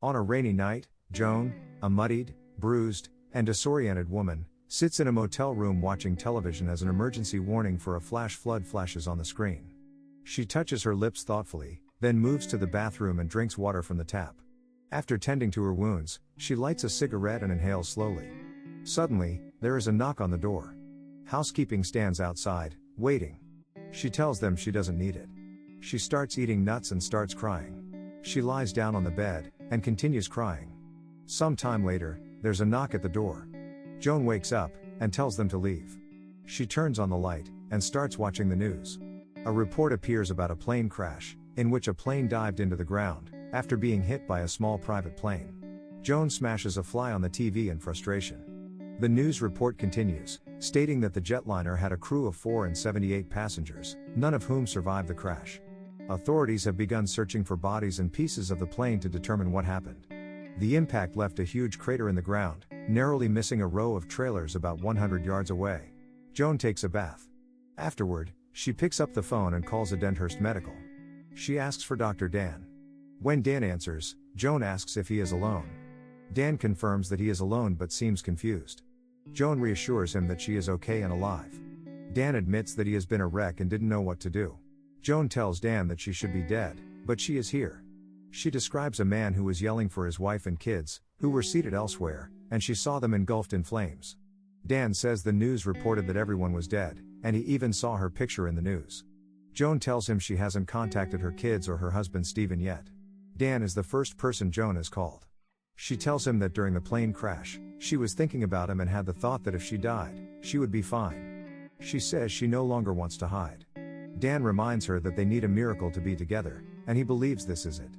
On a rainy night, Joan, a muddied, bruised, and disoriented woman, sits in a motel room watching television as an emergency warning for a flash flood flashes on the screen. She touches her lips thoughtfully, then moves to the bathroom and drinks water from the tap. After tending to her wounds, she lights a cigarette and inhales slowly. Suddenly, there is a knock on the door. Housekeeping stands outside, waiting. She tells them she doesn't need it. She starts eating nuts and starts crying. She lies down on the bed, and continues crying. Some time later, there's a knock at the door. Joan wakes up, and tells them to leave. She turns on the light, and starts watching the news. A report appears about a plane crash, in which a plane dived into the ground, after being hit by a small private plane. Joan smashes a fly on the TV in frustration. The news report continues, stating that the jetliner had a crew of 4 and 78 passengers, none of whom survived the crash. Authorities have begun searching for bodies and pieces of the plane to determine what happened. The impact left a huge crater in the ground, narrowly missing a row of trailers about 100 yards away. Joan takes a bath. Afterward, she picks up the phone and calls Denthurst Medical. She asks for Dr. Dan. When Dan answers, Joan asks if he is alone. Dan confirms that he is alone but seems confused. Joan reassures him that she is okay and alive. Dan admits that he has been a wreck and didn't know what to do. Joan tells Dan that she should be dead, but she is here. She describes a man who was yelling for his wife and kids, who were seated elsewhere, and she saw them engulfed in flames. Dan says the news reported that everyone was dead, and he even saw her picture in the news. Joan tells him she hasn't contacted her kids or her husband Stephen yet. Dan is the first person Joan has called. She tells him that during the plane crash, she was thinking about him and had the thought that if she died, she would be fine. She says she no longer wants to hide. Dan reminds her that they need a miracle to be together, and he believes this is it.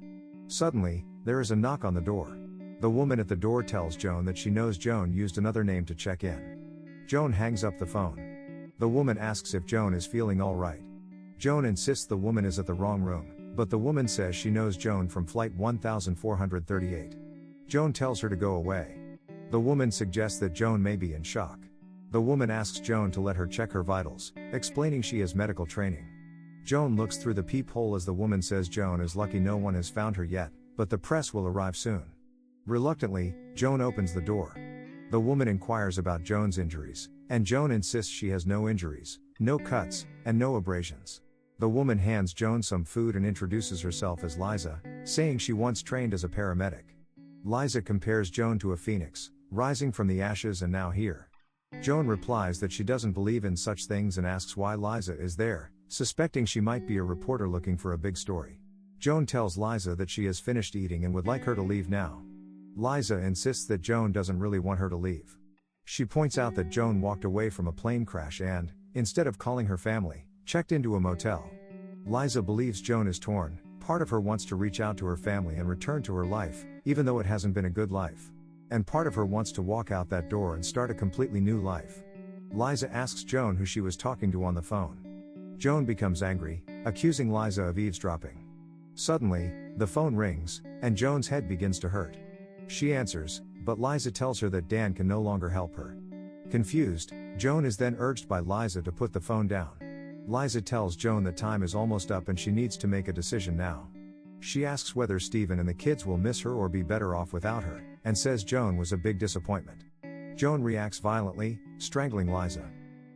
Suddenly, there is a knock on the door. The woman at the door tells Joan that she knows Joan used another name to check in. Joan hangs up the phone. The woman asks if Joan is feeling all right. Joan insists the woman is at the wrong room, but the woman says she knows Joan from flight 1438. Joan tells her to go away. The woman suggests that Joan may be in shock. The woman asks Joan to let her check her vitals, explaining she has medical training. Joan looks through the peephole as the woman says Joan is lucky no one has found her yet, but the press will arrive soon. Reluctantly, Joan opens the door. The woman inquires about Joan's injuries, and Joan insists she has no injuries, no cuts, and no abrasions. The woman hands Joan some food and introduces herself as Liza, saying she once trained as a paramedic. Liza compares Joan to a phoenix, rising from the ashes and now here. Joan replies that she doesn't believe in such things and asks why Liza is there, suspecting she might be a reporter looking for a big story. Joan tells Liza that she has finished eating and would like her to leave now. Liza insists that Joan doesn't really want her to leave. She points out that Joan walked away from a plane crash and, instead of calling her family, checked into a motel. Liza believes Joan is torn. Part of her wants to reach out to her family and return to her life, even though it hasn't been a good life. And part of her wants to walk out that door and start a completely new life. Liza asks Joan who she was talking to on the phone. Joan becomes angry, accusing Liza of eavesdropping. Suddenly, the phone rings, and Joan's head begins to hurt. She answers, but Liza tells her that Dan can no longer help her. Confused, Joan is then urged by Liza to put the phone down. Liza tells Joan that time is almost up and she needs to make a decision now. She asks whether Stephen and the kids will miss her or be better off without her, and says Joan was a big disappointment. Joan reacts violently, strangling Liza.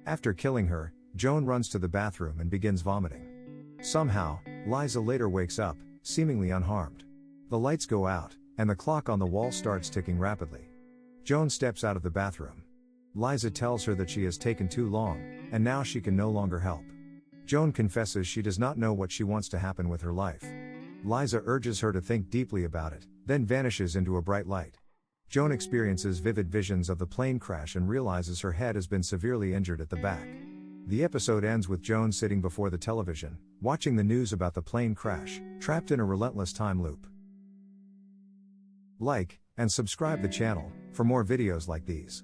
After killing her, Joan runs to the bathroom and begins vomiting. Somehow, Liza later wakes up, seemingly unharmed. The lights go out, and the clock on the wall starts ticking rapidly. Joan steps out of the bathroom. Liza tells her that she has taken too long, and now she can no longer help. Joan confesses she does not know what she wants to happen with her life. Liza urges her to think deeply about it, then vanishes into a bright light. Joan experiences vivid visions of the plane crash and realizes her head has been severely injured at the back. The episode ends with Joan sitting before the television, watching the news about the plane crash, trapped in a relentless time loop. Like, and subscribe the channel, for more videos like these.